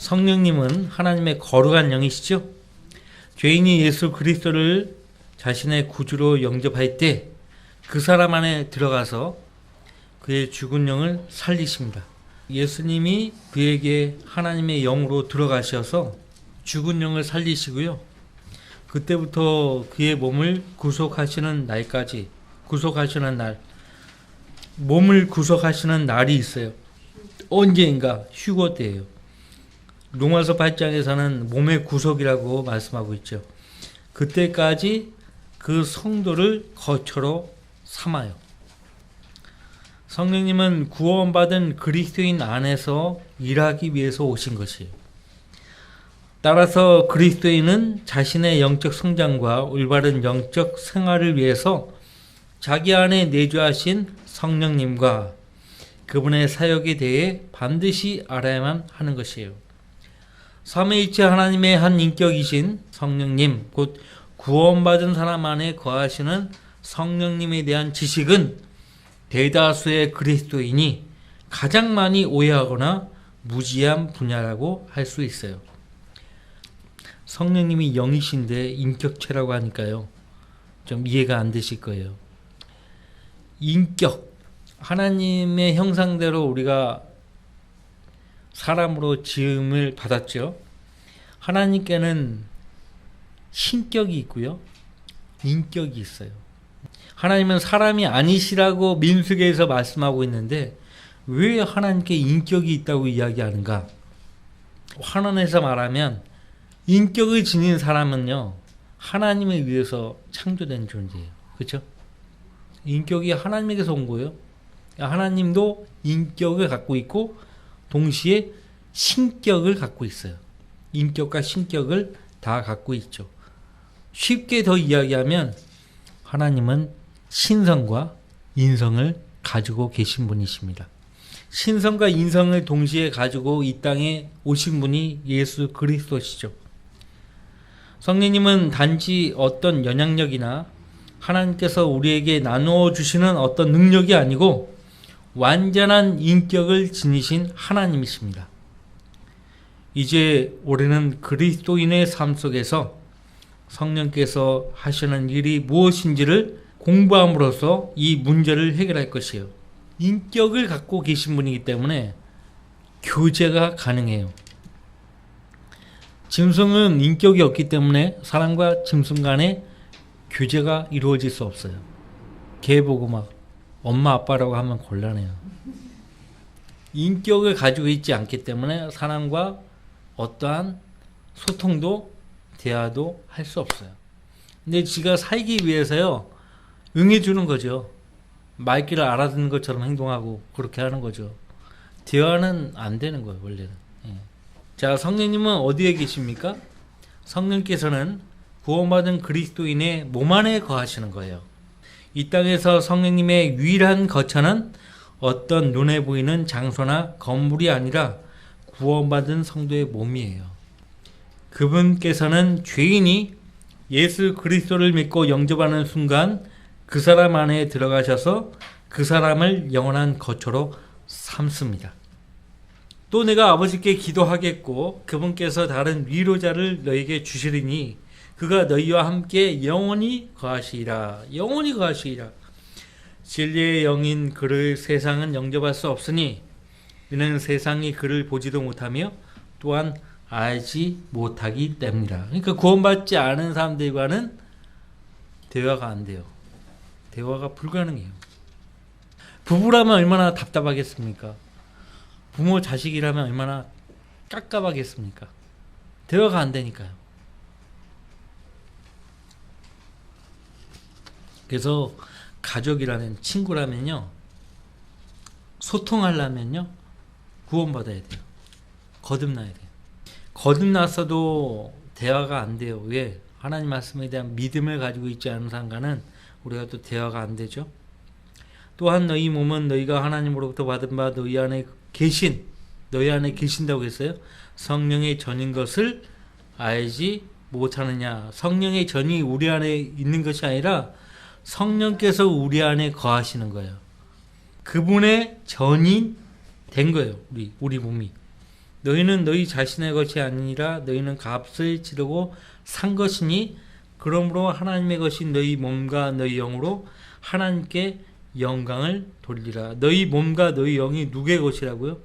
성령님은 하나님의 거룩한 영이시죠. 죄인이 예수 그리스도를 자신의 구주로 영접할 때 그 사람 안에 들어가서 그의 죽은 영을 살리십니다. 예수님이 그에게 하나님의 영으로 들어가셔서 죽은 영을 살리시고요. 그때부터 그의 몸을 구속하시는 날까지, 구속하시는 날, 몸을 구속하시는 날이 있어요. 언제인가? 휴거 때예요. 로마서 8장에서는 몸의 구속이라고 말씀하고 있죠. 그때까지 그 성도를 거처로 삼아요. 성령님은 구원받은 그리스도인 안에서 일하기 위해서 오신 것이에요. 따라서 그리스도인은 자신의 영적 성장과 올바른 영적 생활을 위해서 자기 안에 내주하신 성령님과 그분의 사역에 대해 반드시 알아야만 하는 것이에요. 삼위일체 하나님의 한 인격이신 성령님, 곧 구원받은 사람 안에 거하시는 성령님에 대한 지식은 대다수의 그리스도인이 가장 많이 오해하거나 무지한 분야라고 할 수 있어요. 성령님이 영이신데 인격체라고 하니까요, 좀 이해가 안 되실 거예요. 인격, 하나님의 형상대로 우리가 사람으로 지음을 받았죠. 하나님께는 신격이 있고요, 인격이 있어요. 하나님은 사람이 아니시라고 민수기에서 말씀하고 있는데 왜 하나님께 인격이 있다고 이야기하는가? 환원해서 말하면 인격을 지닌 사람은요, 하나님에 의해서 창조된 존재예요. 그렇죠? 인격이 하나님에게서 온 거예요. 하나님도 인격을 갖고 있고 동시에 신격을 갖고 있어요. 인격과 신격을 다 갖고 있죠. 쉽게 더 이야기하면 하나님은 신성과 인성을 가지고 계신 분이십니다. 신성과 인성을 동시에 가지고 이 땅에 오신 분이 예수 그리스도시죠. 성령님은 단지 어떤 영향력이나 하나님께서 우리에게 나누어 주시는 어떤 능력이 아니고 완전한 인격을 지니신 하나님이십니다. 이제 우리는 그리스도인의 삶 속에서 성령께서 하시는 일이 무엇인지를 공부함으로써 이 문제를 해결할 것이에요. 인격을 갖고 계신 분이기 때문에 교제가 가능해요. 짐승은 인격이 없기 때문에 사람과 짐승 간에 교제가 이루어질 수 없어요. 개 보고 막 엄마 아빠라고 하면 곤란해요. 인격을 가지고 있지 않기 때문에 사람과 어떠한 소통도 대화도 할 수 없어요. 근데 지가 살기 위해서요, 응해주는 거죠. 말귀를 알아듣는 것처럼 행동하고 그렇게 하는 거죠. 대화는 안 되는 거예요, 원래는. 예. 자, 성령님은 어디에 계십니까? 성령께서는 구원받은 그리스도인의 몸 안에 거하시는 거예요. 이 땅에서 성령님의 유일한 거처는 어떤 눈에 보이는 장소나 건물이 아니라 구원받은 성도의 몸이에요. 그분께서는 죄인이 예수 그리스도를 믿고 영접하는 순간 그 사람 안에 들어가셔서 그 사람을 영원한 거처로 삼습니다. 또 내가 아버지께 기도하겠고 그분께서 다른 위로자를 너에게 주시리니 그가 너희와 함께 영원히 거하시리라. 영원히 거하시리라. 진리의 영인 그를 세상은 영접할 수 없으니 이는 세상이 그를 보지도 못하며 또한 알지 못하기 때문이라. 그러니까 구원받지 않은 사람들과는 대화가 안 돼요. 대화가 불가능해요. 부부라면 얼마나 답답하겠습니까? 부모 자식이라면 얼마나 깝깝하겠습니까? 대화가 안 되니까요. 그래서 가족이라면, 친구라면요, 소통하려면요, 구원받아야 돼요. 거듭나야 돼요. 거듭났어도 대화가 안 돼요. 왜? 하나님 말씀에 대한 믿음을 가지고 있지 않은 사람과는 우리가 또 대화가 안 되죠. 또한 너희 몸은 너희가 하나님으로부터 받은 바 너희 안에 계신다고 했어요. 성령의 전인 것을 알지 못하느냐. 성령의 전이 우리 안에 있는 것이 아니라 성령께서 우리 안에 거하시는 거예요. 그분의 전이 된 거예요. 우리 몸이. 너희는 너희 자신의 것이 아니라 너희는 값을 치르고 산 것이니 그러므로 하나님의 것인 너희 몸과 너희 영으로 하나님께 영광을 돌리라. 너희 몸과 너희 영이 누구의 것이라고요?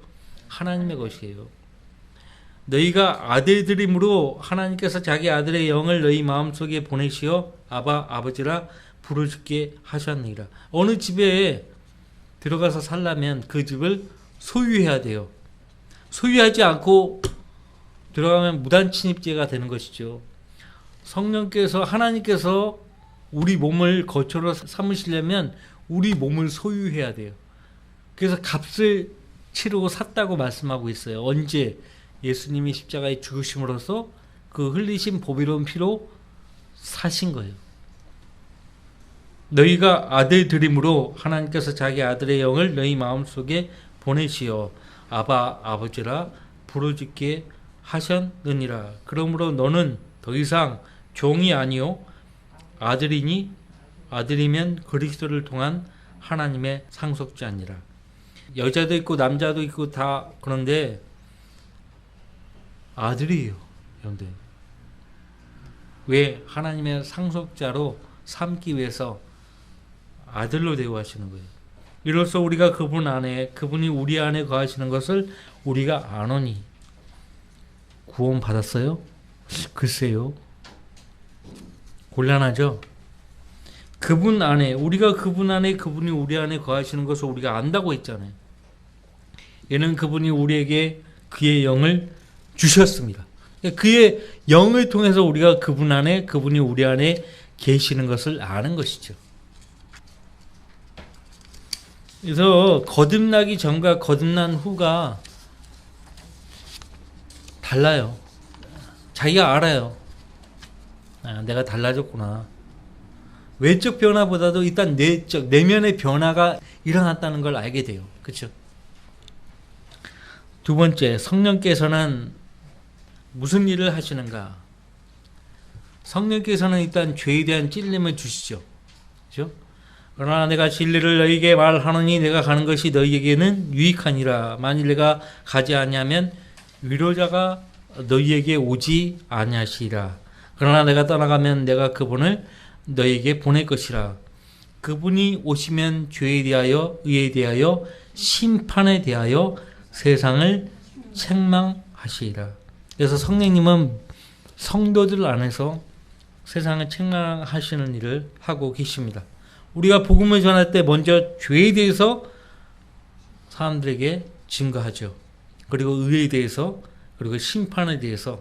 하나님의 것이에요. 너희가 아들들이므로 하나님께서 자기 아들의 영을 너희 마음속에 보내시어 아바 아버지라 부르짖게 하셨느니라. 어느 집에 들어가서 살려면 그 집을 소유해야 돼요. 소유하지 않고 들어가면 무단 침입죄가 되는 것이죠. 성령께서 하나님께서 우리 몸을 거처로 삼으시려면 우리 몸을 소유해야 돼요. 그래서 값을 치르고 샀다고 말씀하고 있어요. 언제? 예수님이 십자가에 죽으심으로써 그 흘리신 보배로운 피로 사신 거예요. 너희가 아들들이므로 하나님께서 자기 아들의 영을 너희 마음속에 보내시어 아바 아버지라 부르짖게 하셨느니라. 그러므로 너는 더 이상 종이 아니요 아들이니 아들이면 그리스도를 통한 하나님의 상속자니라. 여자도 있고 남자도 있고 다 그런데 아들이에요. 여러분들. 왜? 하나님의 상속자로 삼기 위해서 아들로 대우하시는 거예요. 이로써 우리가 그분 안에, 그분이 우리 안에 거하시는 것을 우리가 아노니. 구원 받았어요? 글쎄요. 곤란하죠? 그분 안에, 우리가 그분 안에, 그분이 우리 안에 거하시는 것을 우리가 안다고 했잖아요. 얘는 그분이 우리에게 그의 영을 주셨습니다. 그의 영을 통해서 우리가 그분 안에, 그분이 우리 안에 계시는 것을 아는 것이죠. 그래서 거듭나기 전과 거듭난 후가 달라요. 자기가 알아요. 아, 내가 달라졌구나. 외적 변화보다도 일단 내적, 내면의 변화가 일어났다는 걸 알게 돼요. 그렇죠? 두 번째, 성령께서는 무슨 일을 하시는가? 성령께서는 일단 죄에 대한 찔림을 주시죠. 그렇죠? 그러나 내가 진리를 너희에게 말하노니 내가 가는 것이 너희에게는 유익하니라. 만일 내가 가지 아니하면 위로자가 너희에게 오지 아니하시리라. 그러나 내가 떠나가면 내가 그분을 너희에게 보낼 것이라. 그분이 오시면 죄에 대하여 의에 대하여 심판에 대하여 세상을 책망하시리라. 그래서 성령님은 성도들 안에서 세상을 책망하시는 일을 하고 계십니다. 우리가 복음을 전할 때 먼저 죄에 대해서 사람들에게 증거하죠. 그리고 의에 대해서, 그리고 심판에 대해서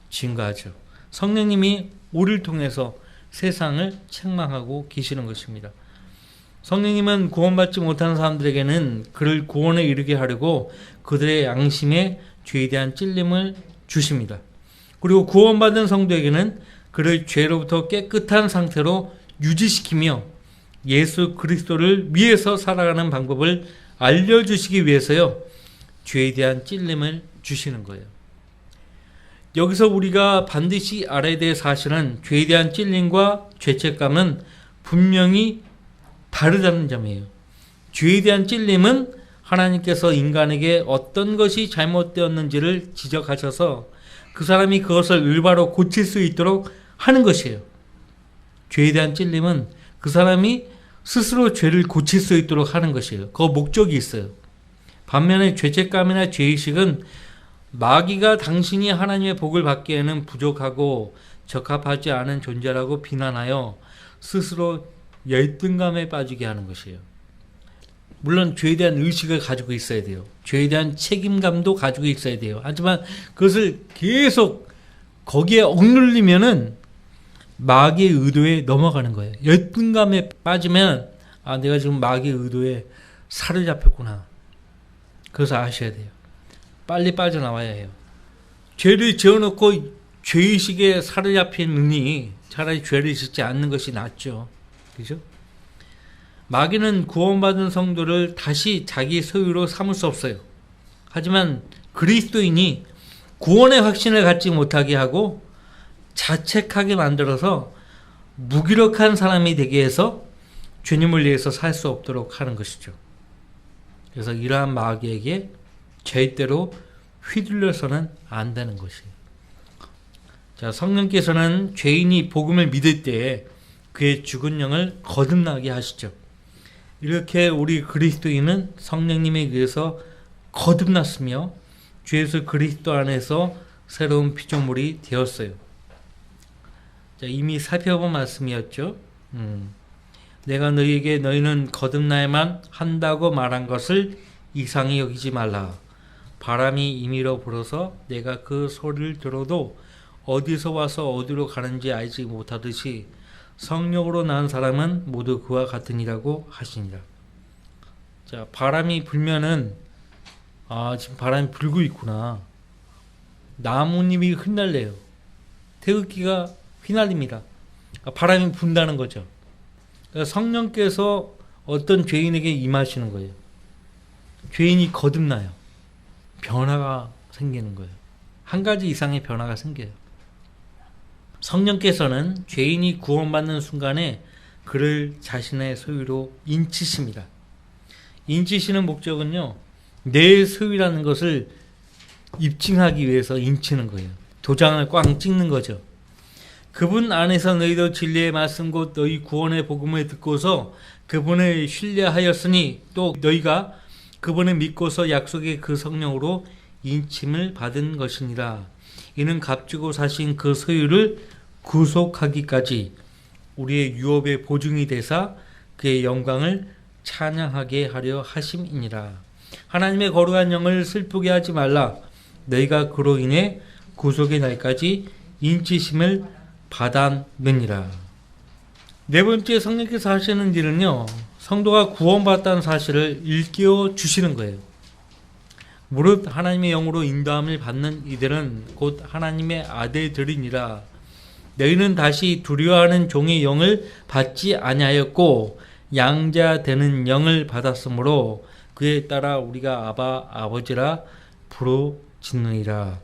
증거하죠. 성령님이 우리를 통해서 세상을 책망하고 계시는 것입니다. 성령님은 구원받지 못하는 사람들에게는 그를 구원에 이르게 하려고 그들의 양심에 죄에 대한 찔림을 주십니다. 그리고 구원받은 성도에게는 그를 죄로부터 깨끗한 상태로 유지시키며 예수 그리스도를 위해서 살아가는 방법을 알려주시기 위해서요, 죄에 대한 찔림을 주시는 거예요. 여기서 우리가 반드시 알아야 될 사실은 죄에 대한 찔림과 죄책감은 분명히 다르다는 점이에요. 죄에 대한 찔림은 하나님께서 인간에게 어떤 것이 잘못되었는지를 지적하셔서 그 사람이 그것을 올바로 고칠 수 있도록 하는 것이에요. 죄에 대한 찔림은 그 사람이 스스로 죄를 고칠 수 있도록 하는 것이에요. 그 목적이 있어요. 반면에 죄책감이나 죄의식은 마귀가 당신이 하나님의 복을 받기에는 부족하고 적합하지 않은 존재라고 비난하여 스스로 열등감에 빠지게 하는 것이에요. 물론 죄에 대한 의식을 가지고 있어야 돼요. 죄에 대한 책임감도 가지고 있어야 돼요. 하지만 그것을 계속 거기에 억눌리면은 마귀의 의도에 넘어가는 거예요. 열등감에 빠지면 아, 내가 지금 마귀의 의도에 사로잡혔구나. 그래서 아셔야 돼요. 빨리 빠져나와야 해요. 죄를 지어놓고 죄의식에 사로잡히느니 차라리 죄를 짓지 않는 것이 낫죠. 그죠? 마귀는 구원받은 성도를 다시 자기 소유로 삼을 수 없어요. 하지만 그리스도인이 구원의 확신을 갖지 못하게 하고 자책하게 만들어서 무기력한 사람이 되게 해서 주님을 위해서 살 수 없도록 하는 것이죠. 그래서 이러한 마귀에게 절대로 휘둘려서는 안 되는 것이에요. 자, 성령께서는 죄인이 복음을 믿을 때 그의 죽은 영을 거듭나게 하시죠. 이렇게 우리 그리스도인은 성령님에 의해서 거듭났으며 주 예수 그리스도 안에서 새로운 피조물이 되었어요. 자, 이미 살펴본 말씀이었죠. 내가 너희에게 너희는 거듭나야만 한다고 말한 것을 이상히 여기지 말라. 바람이 임의로 불어서 내가 그 소리를 들어도 어디서 와서 어디로 가는지 알지 못하듯이 성령으로 낳은 사람은 모두 그와 같으니라고 하시니라. 자, 바람이 불면은 지금 바람이 불고 있구나. 나뭇잎이 흩날려요. 태극기가 휘날립니다. 바람이 분다는 거죠. 그러니까 성령께서 어떤 죄인에게 임하시는 거예요. 죄인이 거듭나요. 변화가 생기는 거예요. 한 가지 이상의 변화가 생겨요. 성령께서는 죄인이 구원받는 순간에 그를 자신의 소유로 인치십니다. 인치시는 목적은요, 내 소유라는 것을 입증하기 위해서 인치는 거예요. 도장을 꽝 찍는 거죠. 그분 안에서 너희도 진리의 말씀 곧 너희 구원의 복음을 듣고서 그분을 신뢰하였으니 또 너희가 그분을 믿고서 약속의 그 성령으로 인침을 받은 것이니라. 이는 값주고 사신 그 소유를 구속하기까지 우리의 유업의 보증이 되사 그의 영광을 찬양하게 하려 하심이니라. 하나님의 거룩한 영을 슬프게 하지 말라. 너희가 그로 인해 구속의 날까지 인치심을 받았느니라. 네 번째 성령께서 하시는 일은요, 성도가 구원받았다는 사실을 일깨워 주시는 거예요. 무릇 하나님의 영으로 인도함을 받는 이들은 곧 하나님의 아들들이니라. 너희는 다시 두려워하는 종의 영을 받지 아니하였고 양자 되는 영을 받았으므로 그에 따라 우리가 아바 아버지라 부르짖느니라.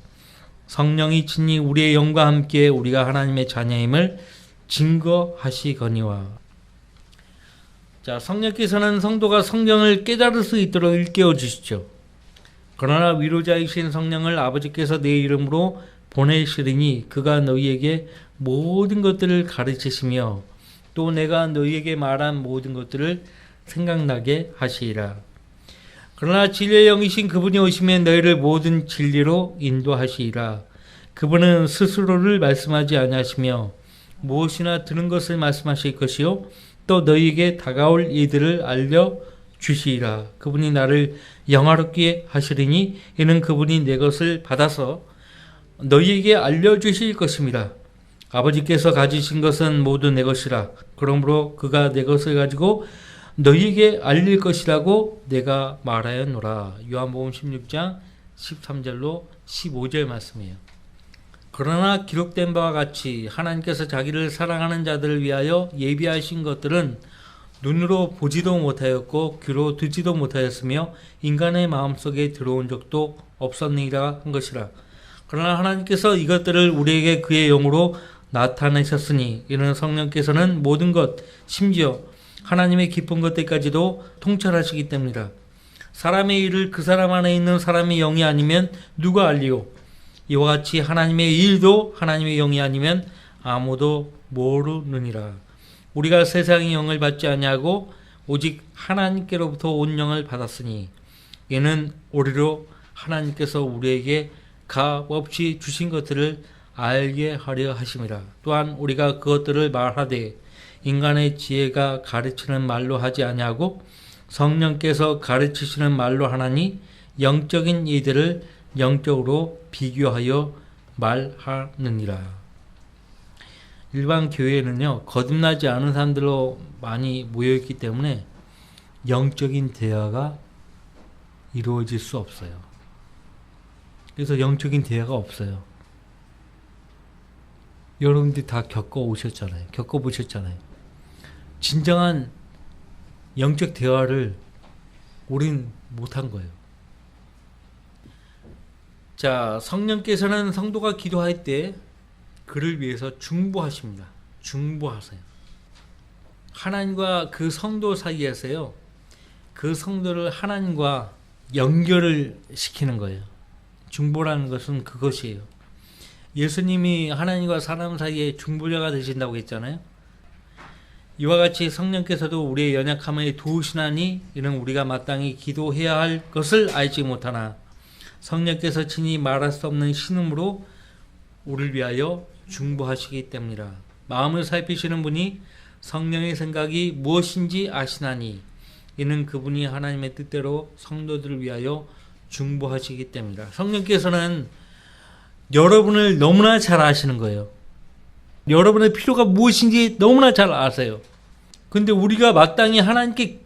성령이 친히 우리의 영과 함께 우리가 하나님의 자녀임을 증거하시거니와. 자, 성령께서는 성도가 성경을 깨달을 수 있도록 일깨워 주시죠. 그러나 위로자이신 성령을 아버지께서 내 이름으로 보내시리니 그가 너희에게 모든 것들을 가르치시며 또 내가 너희에게 말한 모든 것들을 생각나게 하시리라. 그러나 진리의 영이신 그분이 오시면 너희를 모든 진리로 인도하시리라. 그분은 스스로를 말씀하지 아니하시며 무엇이나 들은 것을 말씀하실 것이요 또 너희에게 다가올 이들을 알려주시리라. 그분이 나를 영화롭게 하시리니 이는 그분이 내 것을 받아서 너희에게 알려주실 것입니다. 아버지께서 가지신 것은 모두 내 것이라. 그러므로 그가 내 것을 가지고 너희에게 알릴 것이라고 내가 말하였노라. 요한복음 16장 13절로 15절 말씀이에요. 그러나 기록된 바와 같이 하나님께서 자기를 사랑하는 자들을 위하여 예비하신 것들은 눈으로 보지도 못하였고 귀로 듣지도 못하였으며 인간의 마음속에 들어온 적도 없었느니라 한 것이라. 그러나 하나님께서 이것들을 우리에게 그의 영으로 나타내셨으니 이는 성령께서는 모든 것 심지어 하나님의 깊은 것들까지도 통찰하시기 때문이라. 사람의 일을 그 사람 안에 있는 사람의 영이 아니면 누가 알리오? 이와 같이 하나님의 일도 하나님의 영이 아니면 아무도 모르느니라. 우리가 세상의 영을 받지 아니하고 오직 하나님께로부터 온 영을 받았으니 이는 우리로 하나님께서 우리에게 값없이 주신 것들을 알게 하려 하심이라. 또한 우리가 그것들을 말하되 인간의 지혜가 가르치는 말로 하지 아니하고 성령께서 가르치시는 말로 하나니 영적인 이들을 영적으로 비교하여 말하느니라. 일반 교회에는요, 거듭나지 않은 사람들로 많이 모여있기 때문에 영적인 대화가 이루어질 수 없어요. 그래서 영적인 대화가 없어요. 여러분들이 다 겪어오셨잖아요. 겪어보셨잖아요. 진정한 영적 대화를 우린 못한 거예요. 자, 성령께서는 성도가 기도할 때 그를 위해서 중보하십니다. 중보하세요. 하나님과 그 성도 사이에서요, 그 성도를 하나님과 연결을 시키는 거예요. 중보라는 것은 그것이에요. 예수님이 하나님과 사람 사이에 중보자가 되신다고 했잖아요. 이와 같이 성령께서도 우리의 연약함을 도우시나니 이는 우리가 마땅히 기도해야 할 것을 알지 못하나 성령께서 친히 말할 수 없는 신음으로 우리를 위하여 중보하시기 때문이라. 마음을 살피시는 분이 성령의 생각이 무엇인지 아시나니 이는 그분이 하나님의 뜻대로 성도들을 위하여 중보하시기 때문이라. 성령께서는 여러분을 너무나 잘 아시는 거예요. 여러분의 필요가 무엇인지 너무나 잘 아세요. 근데 우리가 마땅히 하나님께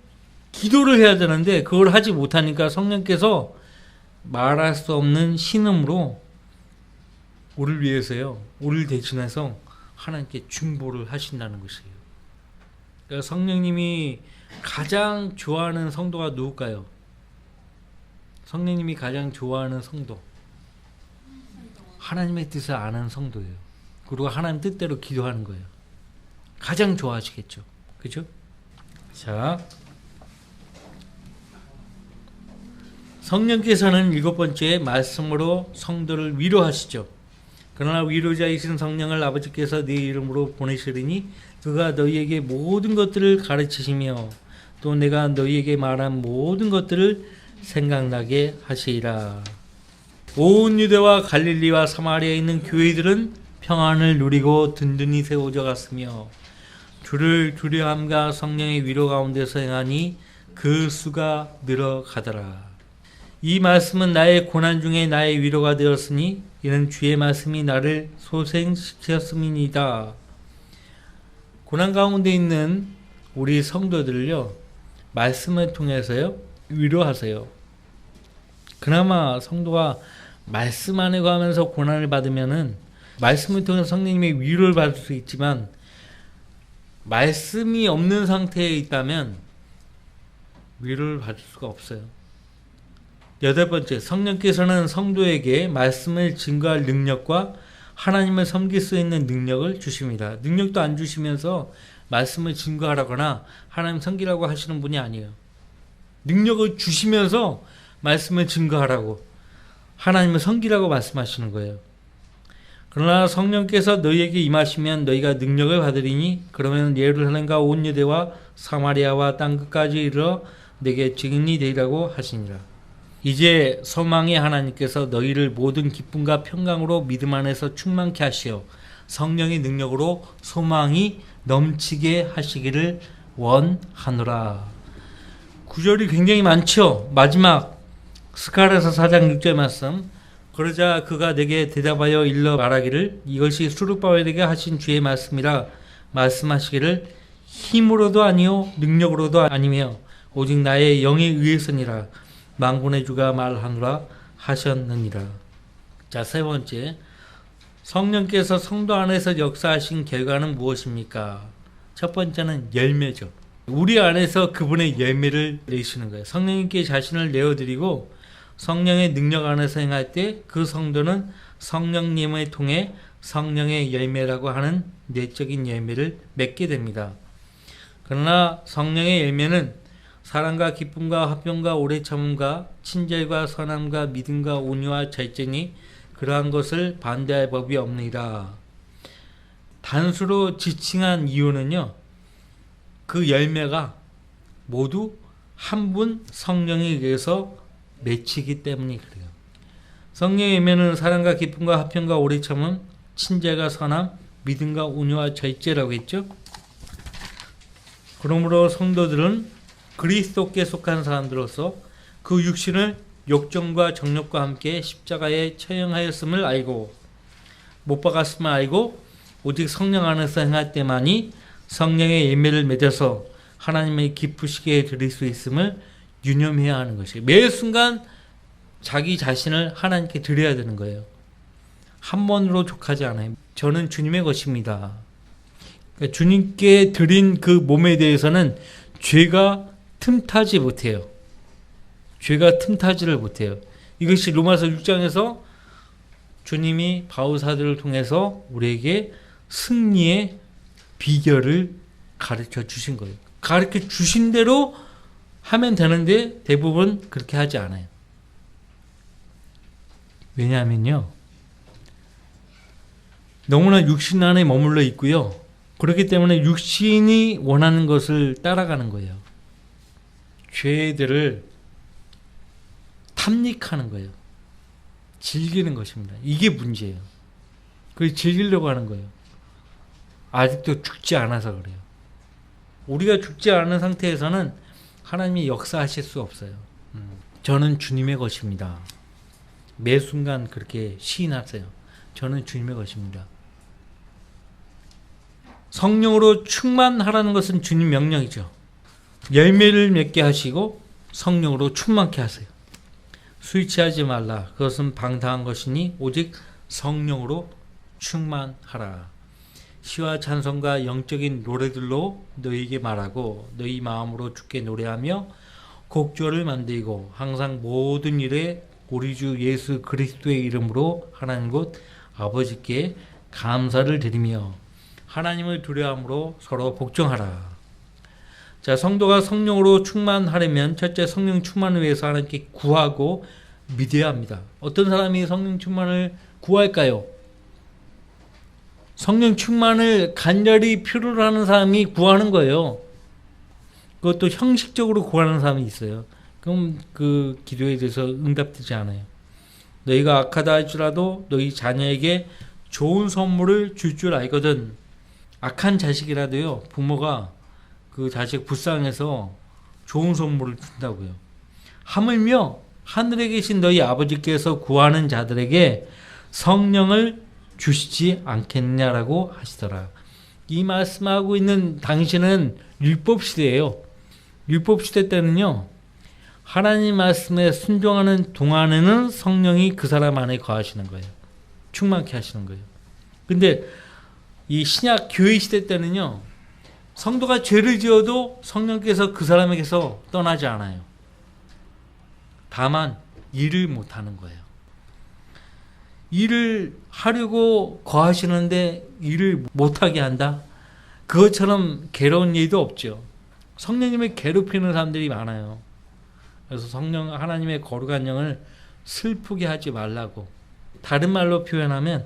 기도를 해야 되는데 그걸 하지 못하니까 성령께서 말할 수 없는 신음으로 우리를 위해서요, 우리를 대신해서 하나님께 중보를 하신다는 것이에요. 그러니까 성령님이 가장 좋아하는 성도가 누굴까요? 성령님이 가장 좋아하는 성도, 하나님의 뜻을 아는 성도예요. 그리고 하나님 뜻대로 기도하는 거예요. 가장 좋아하시겠죠. 그죠? 자, 성령께서는 7번째 말씀으로 성도를 위로하시죠. 그러나 위로자이신 성령을 아버지께서 네 이름으로 보내시리니 그가 너희에게 모든 것들을 가르치시며 또 내가 너희에게 말한 모든 것들을 생각나게 하시리라. 온 유대와 갈릴리와 사마리아에 있는 교회들은 평안을 누리고 든든히 세워져 갔으며 주를 두려함과 성령의 위로 가운데서 행하니 그 수가 늘어가더라. 이 말씀은 나의 고난 중에 나의 위로가 되었으니 이는 주의 말씀이 나를 소생시켰음이니이다. 고난 가운데 있는 우리 성도들을요, 말씀을 통해서요 위로하세요. 그나마 성도가 말씀 안에 가면서 고난을 받으면은 말씀을 통해서 성령님의 위로를 받을 수 있지만 말씀이 없는 상태에 있다면 위로를 받을 수가 없어요. 8번째, 성령께서는 성도에게 말씀을 증거할 능력과 하나님을 섬길 수 있는 능력을 주십니다. 능력도 안 주시면서 말씀을 증거하라거나 하나님 섬기라고 하시는 분이 아니에요. 능력을 주시면서 말씀을 증거하라고, 하나님을 섬기라고 말씀하시는 거예요. 그러나 성령께서 너희에게 임하시면 너희가 능력을 받으리니 그러면 예루살렘과 온 유대와 사마리아와 땅끝까지 이르러 내게 증인이 되리라고 하시니라. 이제 소망의 하나님께서 너희를 모든 기쁨과 평강으로 믿음 안에서 충만케 하시어 성령의 능력으로 소망이 넘치게 하시기를 원하노라. 구절이 굉장히 많죠. 마지막 스가랴서 4장 6절 말씀. 그러자 그가 내게 대답하여 일러 말하기를 이것이 수르바벨에게 하신 주의 말씀이라 말씀하시기를 힘으로도 아니요 능력으로도 아니며 오직 나의 영에 의해서니라 만군의 주가 말하노라 하셨느니라. 자, 3번째, 성령께서 성도 안에서 역사하신 결과는 무엇입니까? 첫 번째는 열매죠. 우리 안에서 그분의 열매를 내시는 거예요. 성령님께 자신을 내어드리고 성령의 능력 안에서 행할 때 그 성도는 성령님을 통해 성령의 열매라고 하는 내적인 열매를 맺게 됩니다. 그러나 성령의 열매는 사랑과 기쁨과 화평과 오래 참음과 친절과 선함과 믿음과 온유와 절제니 그러한 것을 반대할 법이 없느니라. 단수로 지칭한 이유는요, 그 열매가 모두 한 분 성령에 의해서 맺히기 때문이 그래요. 성령의 열매는 사랑과 기쁨과 화평과 오래 참음, 친절과 선함, 믿음과 온유와 절제라고 했죠. 그러므로 성도들은 그리스도께 속한 사람들로서 그 육신을 욕정과 정욕과 함께 십자가에 처형하였음을 알고 못 박았음을 알고 오직 성령 안에서 행할 때만이 성령의 열매를 맺어서 하나님의 기쁘시게 드릴 수 있음을 유념해야 하는 것이에요. 매 순간 자기 자신을 하나님께 드려야 되는 거예요. 한 번으로 족하지 않아요. 저는 주님의 것입니다. 그러니까 주님께 드린 그 몸에 대해서는 죄가 틈타지 못해요. 죄가 틈타지를 못해요. 이것이 로마서 6장에서 주님이 바울사도를 통해서 우리에게 승리의 비결을 가르쳐 주신 거예요. 가르쳐 주신 대로 하면 되는데 대부분 그렇게 하지 않아요. 왜냐하면요, 너무나 육신 안에 머물러 있고요. 그렇기 때문에 육신이 원하는 것을 따라가는 거예요. 죄들을 탐닉하는 거예요. 즐기는 것입니다. 이게 문제예요. 그걸 즐기려고 하는 거예요. 아직도 죽지 않아서 그래요. 우리가 죽지 않은 상태에서는 하나님이 역사하실 수 없어요. 저는 주님의 것입니다. 매 순간 그렇게 시인하세요. 저는 주님의 것입니다. 성령으로 충만하라는 것은 주님 명령이죠. 열매를 맺게 하시고 성령으로 충만케 하세요. 술 취하지 말라. 그것은 방탕한 것이니 오직 성령으로 충만하라. 시와 찬송과 영적인 노래들로 너희에게 말하고 너희 마음으로 주께 노래하며 곡조를 만들고 항상 모든 일에 우리 주 예수 그리스도의 이름으로 하나님 곧 아버지께 감사를 드리며 하나님을 두려움으로 서로 복종하라. 자, 성도가 성령으로 충만하려면 첫째 성령 충만을 위해서 하나님께 구하고 믿어야 합니다. 어떤 사람이 성령 충만을 구할까요? 성령 충만을 간절히 필요로 하는 사람이 구하는 거예요. 그것도 형식적으로 구하는 사람이 있어요. 그럼 그 기도에 대해서 응답되지 않아요. 너희가 악하다 할지라도 너희 자녀에게 좋은 선물을 줄 알거든. 악한 자식이라도요, 부모가 그 자식 불쌍해서 좋은 선물을 준다고요. 하물며 하늘에 계신 너희 아버지께서 구하는 자들에게 성령을 주시지 않겠냐라고 하시더라. 이 말씀하고 있는 당시는 율법시대예요. 율법시대 때는요, 하나님 말씀에 순종하는 동안에는 성령이 그 사람 안에 거하시는 거예요. 충만케 하시는 거예요. 근데 이 신약 교회 시대 때는요, 성도가 죄를 지어도 성령께서 그 사람에게서 떠나지 않아요. 다만 일을 못하는 거예요. 일을 하려고 거하시는데 일을 못하게 한다? 그것처럼 괴로운 일도 없죠. 성령님을 괴롭히는 사람들이 많아요. 그래서 성령 하나님의 거룩한 영을 슬프게 하지 말라고. 다른 말로 표현하면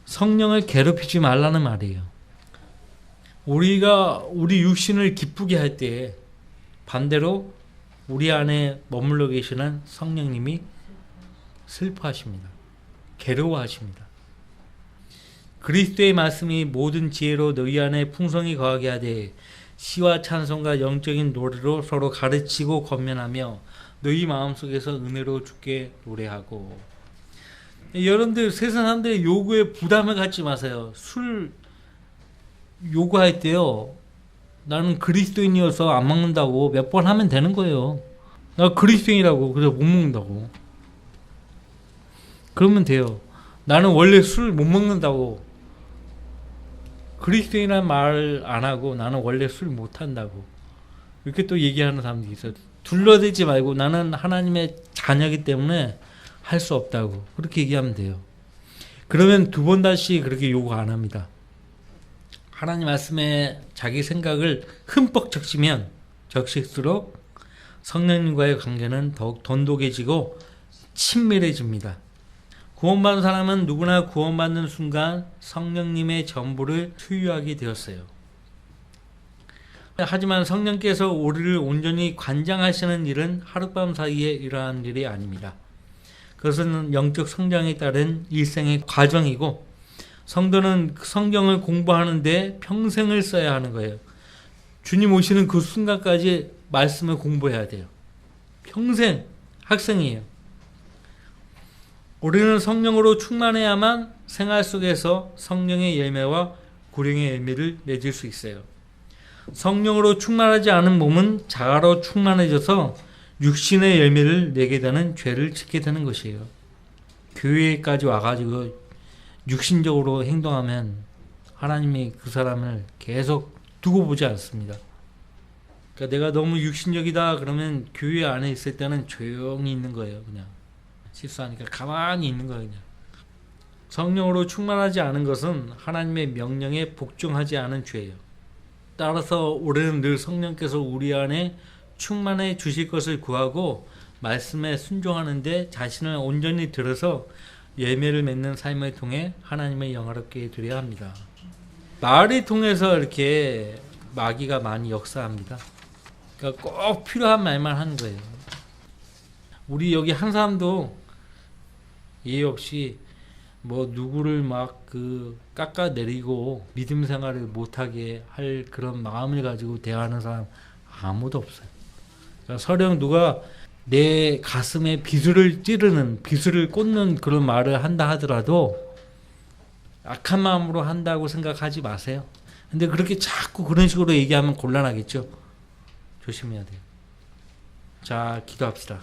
성령을 괴롭히지 말라는 말이에요. 우리가 우리 육신을 기쁘게 할 때 반대로 우리 안에 머물러 계시는 성령님이 슬퍼하십니다. 괴로워하십니다. 그리스도의 말씀이 모든 지혜로 너희 안에 풍성히 거하게 하되 시와 찬송과 영적인 노래로 서로 가르치고 권면하며 너희 마음속에서 은혜로 주께 노래하고. 여러분들 세상 사람들의 요구에 부담을 갖지 마세요. 술 요구할 때요, 나는 그리스도인이어서 안 먹는다고 몇 번 하면 되는 거예요. 나 그리스도인이라고 그래서 못 먹는다고 그러면 돼요. 나는 원래 술 못 먹는다고, 그리스도인이란 말 안 하고 나는 원래 술 못 한다고 이렇게 또 얘기하는 사람들이 있어요. 둘러대지 말고 나는 하나님의 자녀이기 때문에 할 수 없다고 그렇게 얘기하면 돼요. 그러면 두 번 다시 그렇게 요구 안 합니다. 하나님 말씀에 자기 생각을 흠뻑 적시면 적실수록 성령님과의 관계는 더욱 돈독해지고 친밀해집니다. 구원받은 사람은 누구나 구원받는 순간 성령님의 전부를 소유하게 되었어요. 하지만 성령께서 우리를 온전히 관장하시는 일은 하룻밤 사이에 일어나는 일이 아닙니다. 그것은 영적 성장에 따른 일생의 과정이고, 성도는 성경을 공부하는데 평생을 써야 하는 거예요. 주님 오시는 그 순간까지 말씀을 공부해야 돼요. 평생 학생이에요. 우리는 성령으로 충만해야만 생활 속에서 성령의 열매와 구령의 열매를 맺을 수 있어요. 성령으로 충만하지 않은 몸은 자아로 충만해져서 육신의 열매를 내게 되는 죄를 짓게 되는 것이에요. 교회까지 와가지고 육신적으로 행동하면 하나님이 그 사람을 계속 두고 보지 않습니다. 그러니까 내가 너무 육신적이다 그러면 교회 안에 있을 때는 조용히 있는 거예요. 그냥 실수하니까 가만히 있는 거예요. 그냥. 성령으로 충만하지 않은 것은 하나님의 명령에 복종하지 않은 죄예요. 따라서 우리는 늘 성령께서 우리 안에 충만해 주실 것을 구하고 말씀에 순종하는데 자신을 온전히 들어서 열매를 맺는 삶을 통해 하나님을 영화롭게 드려야 합니다. 말을 통해서 이렇게 마귀가 많이 역사합니다. 그러니까 꼭 필요한 말만 하는 거예요. 우리 여기 한 사람도 예의 없이 뭐 누구를 막 깎아내리고 믿음 생활을 못하게 할 그런 마음을 가지고 대하는 사람 아무도 없어요. 그러니까 설령 누가 내 가슴에 비수를 찌르는, 비수를 꽂는 그런 말을 한다 하더라도 악한 마음으로 한다고 생각하지 마세요. 근데 그렇게 자꾸 그런 식으로 얘기하면 곤란하겠죠. 조심해야 돼요. 자, 기도합시다.